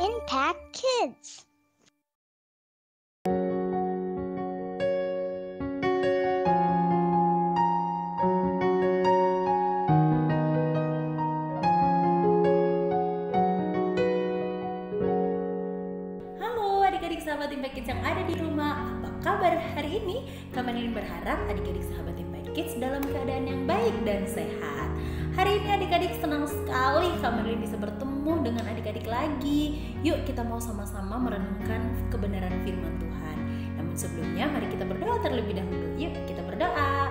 Impact Kids. Halo adik-adik sahabat Impact Kids yang ada di rumah, apa kabar hari ini? Kak Manilin berharap adik-adik sahabat Impact Kids dalam keadaan yang baik dan sehat. Hari ini adik-adik senang sekali Kak Manilin bisa bertemu dengan adik-adik lagi. Yuk kita mau sama-sama merenungkan kebenaran firman Tuhan. Namun sebelumnya mari kita berdoa terlebih dahulu. Yuk kita berdoa.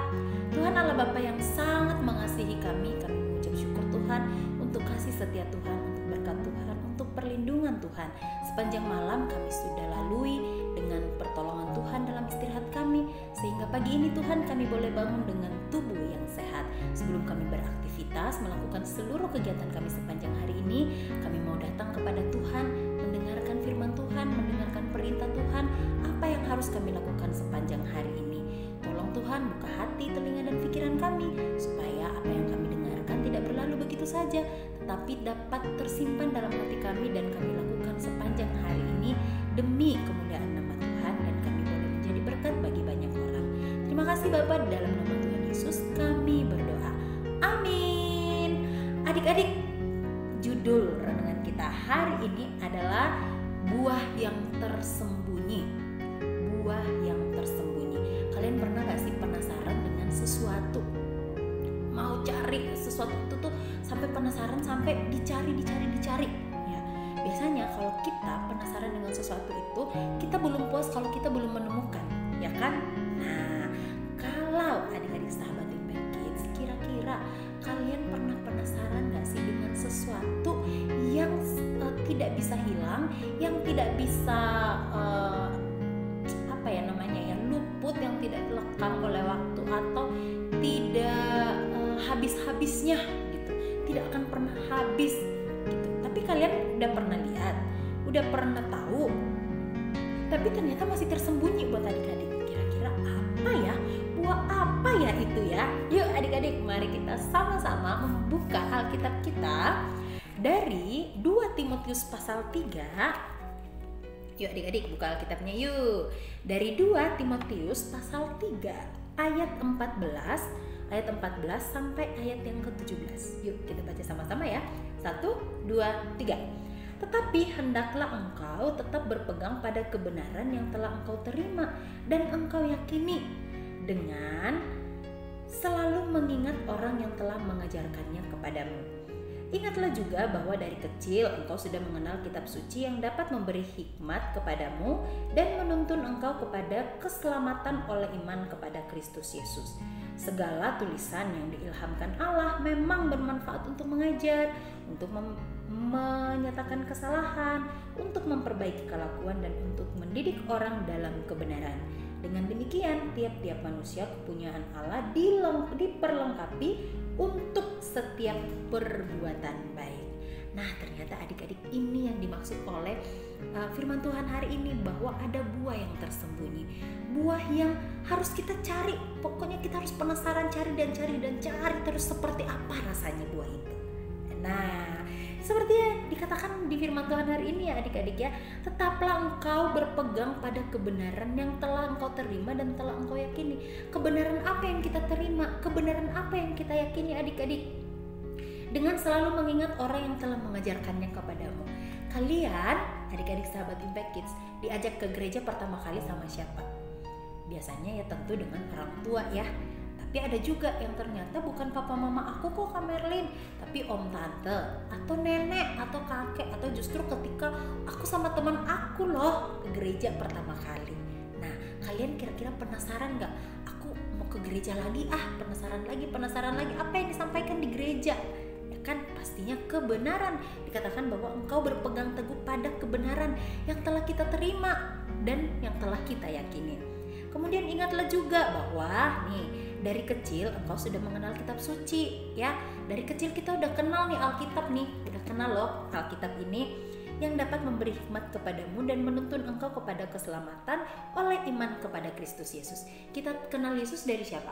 Tuhan Allah Bapa yang sangat mengasihi kami mengucap syukur Tuhan untuk kasih setia Tuhan, untuk berkat Tuhan, untuk perlindungan Tuhan. Sepanjang malam kami sudah lalui dengan pertolongan Tuhan dalam istirahat kami, sehingga pagi ini Tuhan kami boleh bangun dengan tubuh yang sehat. Sebelum kami beraktivitas melakukan seluruh kegiatan kami sepanjang hari ini, kami mau datang kepada Tuhan, mendengarkan firman Tuhan, mendengarkan perintah Tuhan, apa yang harus kami lakukan sepanjang hari ini. Tolong Tuhan buka hati, telinga dan pikiran kami, supaya apa yang kami dengarkan tidak berlalu begitu saja, tetapi dapat tersimpan dalam hati kami dan kami lakukan sepanjang hari ini demi kemuliaan nama Tuhan, dan kami boleh menjadi berkat bagi banyak orang. Terima kasih Bapa, dalam nama Tuhan Yesus kami berdoa. Amin. Adik-adik, judul renungan kita hari ini adalah buah yang tersembunyi. Buah yang tersembunyi. Kalian pernah gak sih penasaran dengan sesuatu? Mau cari sesuatu itu tuh sampai penasaran, sampai dicari ya. Biasanya kalau kita penasaran dengan sesuatu itu, kita belum puas kalau kita belum menemukan, ya kan? Nah, kalau adik-adik sahabat Impact Kids, kira-kira kalian pernah penasaran gak sih dengan sesuatu yang tidak bisa hilang, yang tidak bisa luput, yang tidak lekang oleh waktu, atau tidak habis-habisnya gitu, tidak akan pernah habis gitu. Tapi kalian udah pernah lihat, udah pernah tahu, tapi ternyata masih tersembunyi buat adik-adik. Kira-kira apa ya? Buah apa ya itu ya? Yuk adik-adik, mari kita sama-sama membuka Alkitab kita dari 2 Timotius pasal 3. Yuk adik-adik buka Alkitabnya yuk. Dari 2 Timotius pasal 3 ayat 14 sampai ayat yang ke-17. Yuk kita baca sama-sama ya. 1, 2, 3. Tetapi hendaklah engkau tetap berpegang pada kebenaran yang telah engkau terima dan engkau yakini, dengan selalu mengingat orang yang telah mengajarkannya kepadamu. Ingatlah juga bahwa dari kecil engkau sudah mengenal kitab suci yang dapat memberi hikmat kepadamu dan menuntun engkau kepada keselamatan oleh iman kepada Kristus Yesus. Segala tulisan yang diilhamkan Allah memang bermanfaat untuk mengajar, untuk menyatakan kesalahan, untuk memperbaiki kelakuan, dan untuk mendidik orang dalam kebenaran. Dengan demikian, tiap-tiap manusia kepunyaan Allah diperlengkapi untuk setiap perbuatan baik. Nah, ternyata adik-adik, ini yang dimaksud oleh firman Tuhan hari ini, bahwa ada buah yang tersembunyi, buah yang harus kita cari. Pokoknya kita harus penasaran, cari terus seperti apa rasanya buah itu. Nah, seperti yang dikatakan di firman Tuhan hari ini ya adik-adik ya, tetaplah engkau berpegang pada kebenaran yang telah engkau terima dan telah engkau yakini. Kebenaran apa yang kita terima? Kebenaran apa yang kita yakini adik-adik? Dengan selalu mengingat orang yang telah mengajarkannya kepadamu. Kalian, adik-adik sahabat Impact Kids, diajak ke gereja pertama kali sama siapa? Biasanya ya tentu dengan orang tua ya. Tapi ada juga yang ternyata bukan papa mama aku kok Kak Merlin, tapi om tante atau nenek atau kakek, atau justru ketika aku sama teman aku loh ke gereja pertama kali. Nah, kalian kira-kira penasaran gak? Aku mau ke gereja lagi, penasaran lagi apa yang disampaikan di gereja? Ya kan, pastinya kebenaran. Dikatakan bahwa engkau berpegang teguh pada kebenaran yang telah kita terima dan yang telah kita yakini. Kemudian ingatlah juga bahwa dari kecil engkau sudah mengenal kitab suci ya. Dari kecil kita udah kenal nih Alkitab nih, udah kenal loh Alkitab ini yang dapat memberi hikmat kepadamu dan menuntun engkau kepada keselamatan oleh iman kepada Kristus Yesus. Kita kenal Yesus dari siapa?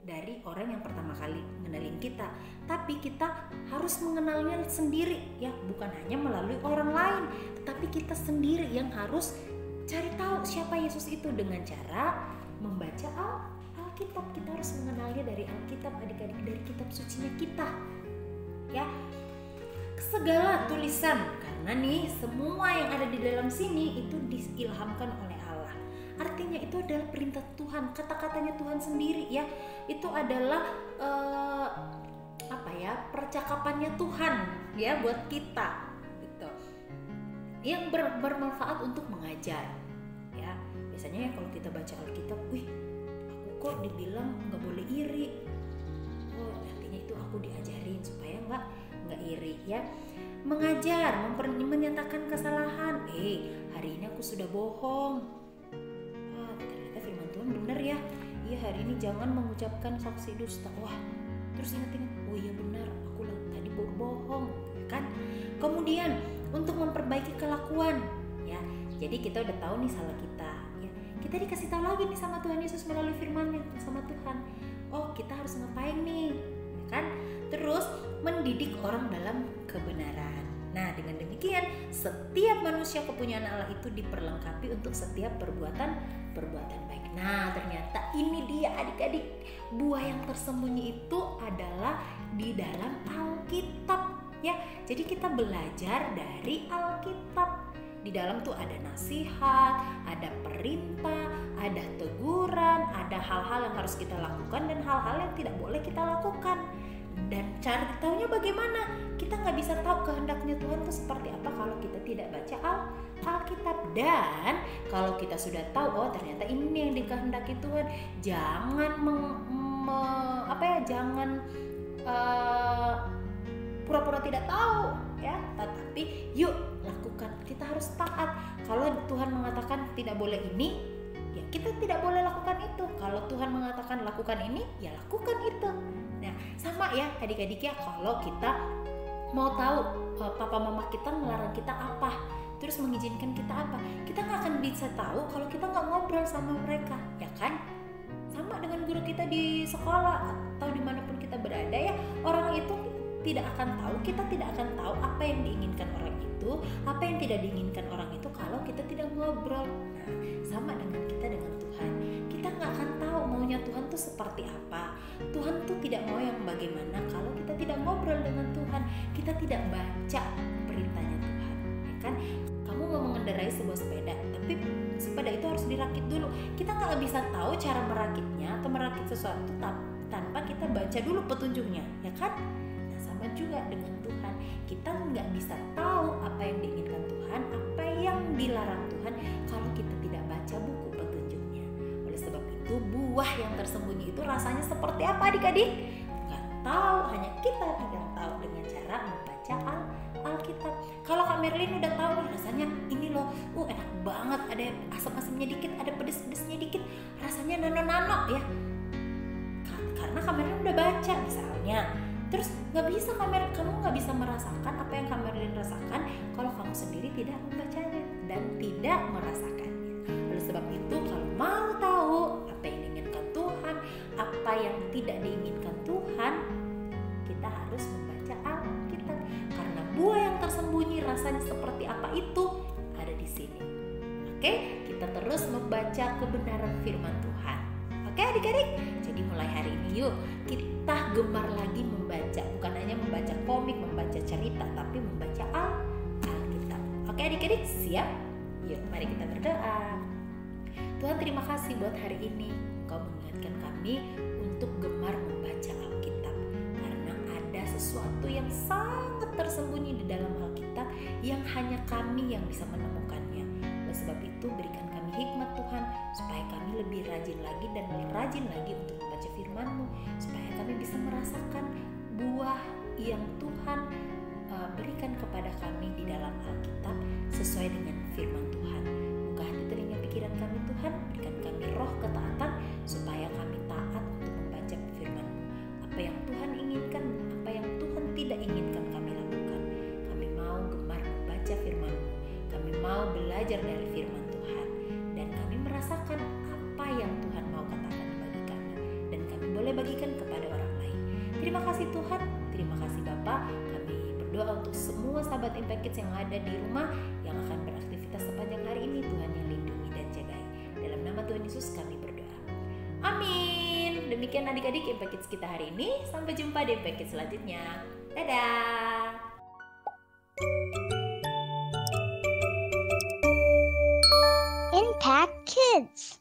dari orang yang pertama kali mengenalin kita, tapi kita harus mengenalnya sendiri ya, bukan hanya melalui orang lain, tetapi kita sendiri yang harus cari tahu siapa Yesus itu dengan cara membaca Alkitab. Kita harus mengenalnya dari Alkitab, adik-adik, dari kitab sucinya kita ya, segala tulisan, karena nih semua yang ada di dalam sini itu diilhamkan oleh Allah. Artinya itu adalah perintah Tuhan, kata-katanya Tuhan sendiri ya. Itu adalah percakapannya Tuhan ya buat kita gitu. Yang bermanfaat untuk mengajar ya. Biasanya ya kalau kita baca Alkitab, aku kok dibilang nggak boleh iri. Oh, artinya itu aku diajarin supaya nggak iri ya. Mengajar, menyatakan kesalahan. Hari ini aku sudah bohong. Ternyata firman Tuhan benar ya. Iya, hari ini jangan mengucapkan saksi dusta. Wah, terus ingat-ingat, oh iya benar, aku tadi berbohong, kan? Kemudian untuk memperbaiki kelakuan, ya. Jadi kita udah tahu nih salah kita, ya. Kita dikasih tahu lagi nih sama Tuhan Yesus melalui firman-Nya sama Tuhan. Oh, kita harus ngapain nih, ya kan? Terus mendidik orang dalam kebenaran. Nah, dengan demikian setiap manusia kepunyaan Allah itu diperlengkapi untuk setiap perbuatan baik. Nah, ternyata ini dia adik-adik, buah yang tersembunyi itu adalah di dalam Alkitab ya. Jadi kita belajar dari Alkitab. Di dalam tuh ada nasihat, ada perintah, ada teguran, ada hal-hal yang harus kita lakukan dan hal-hal yang tidak boleh kita lakukan. Dan cara tahunya bagaimana? Kita nggak bisa tahu kehendaknya Tuhan itu seperti apa kalau kita tidak baca Alkitab. Dan kalau kita sudah tahu, oh ternyata ini yang dikehendaki Tuhan, jangan jangan pura-pura tidak tahu ya, tetapi yuk lakukan. Kita harus taat. Kalau Tuhan mengatakan tidak boleh ini, ya kita tidak boleh lakukan itu. Kalau Tuhan mengatakan lakukan ini, ya lakukan itu. Nah, sama ya adik-adik ya, kalau kita mau tahu papa mama kita melarang kita apa, terus mengizinkan kita apa, kita nggak akan bisa tahu kalau kita nggak ngobrol sama mereka, ya kan? Sama dengan guru kita di sekolah atau dimanapun kita berada ya, orang itu tidak akan tahu, kita tidak akan tahu apa yang diinginkan orang itu, apa yang tidak diinginkan orang itu kalau kita tidak ngobrol. Nah, sama dengan kita dengan Tuhan, kita nggak akan tahu maunya Tuhan tuh seperti apa. Tuhan tuh tidak mau yang bagaimana kalau kita tidak ngobrol dengan Tuhan, kita tidak baca perintahnya Tuhan, ya kan? Kamu mau mengendarai sebuah sepeda, tapi sepeda itu harus dirakit dulu. Kita nggak bisa tahu cara merakitnya atau merakit sesuatu tanpa kita baca dulu petunjuknya, ya kan? Nah, sama juga dengan Tuhan, kita nggak bisa tahu apa yang diinginkan Tuhan, apa yang dilarang Tuhan kalau kita tidak baca buku petunjuknya. Oleh sebab itu, buah yang tersembunyi itu rasanya seperti apa adik-adik? Nggak tahu, hanya kita yang tahu dengan cara membaca Alkitab. Kalau Kak Merlin udah tahu nih rasanya ini loh, enak banget, ada asam-asamnya dikit, ada pedes-pedesnya dikit, rasanya nano-nano ya. Karena Kak Merlin udah baca misalnya. Terus kamu nggak bisa merasakan apa yang Kak Merlin rasakan kalau kamu sendiri tidak membacanya dan tidak merasakannya. Oleh sebab itu, kalau mau tahu apa yang diinginkan Tuhan, apa yang tidak diinginkan Tuhan, kita harus membaca Alkitab. Karena buah yang tersembunyi rasanya seperti apa itu ada di sini. Oke, kita terus membaca kebenaran firman Tuhan. Oke adik-adik, jadi mulai hari ini yuk kita gemar lagi membaca, bukan hanya membaca komik, membaca cerita, tapi membaca Alkitab. Oke adik-adik, siap? Yuk mari kita berdoa. Tuhan, terima kasih buat hari ini Engkau mengingatkan kami untuk gemar membaca Alkitab, karena ada sesuatu yang sangat tersembunyi di dalam Alkitab yang hanya kami yang bisa menemukannya. Oleh sebab itu, berikan kami hikmat Tuhan, supaya kami lebih rajin lagi dan lebih rajin lagi untuk membaca firman-Mu, supaya kami bisa merasakan buah yang Tuhan berikan kepada kami di dalam Alkitab sesuai dengan firman Tuhan. Buka hati telinga pikiran kami Tuhan, berikan kami roh ketaatan supaya kami taat untuk membaca firman-Mu. Apa yang Tuhan inginkan, apa yang Tuhan tidak inginkan kami lakukan. Kami mau gemar membaca firman-Mu, kami mau belajar dari firman Tuhan, dan kami merasakan apa yang Tuhan mau katakan bagi kami. Dan kami boleh bagikan kepada orang lain. Terima kasih Tuhan, terima kasih Bapak. Kami berdoa untuk semua sahabat Impact Kids yang ada di rumah yang akan beraktivitas sepanjang hari ini. Tuhan yang lindungi dan jagai. Dalam nama Tuhan Yesus kami berdoa. Amin. Demikian adik-adik Impact Kids kita hari ini. Sampai jumpa di Impact Kids selanjutnya. Dadah. Impact Kids.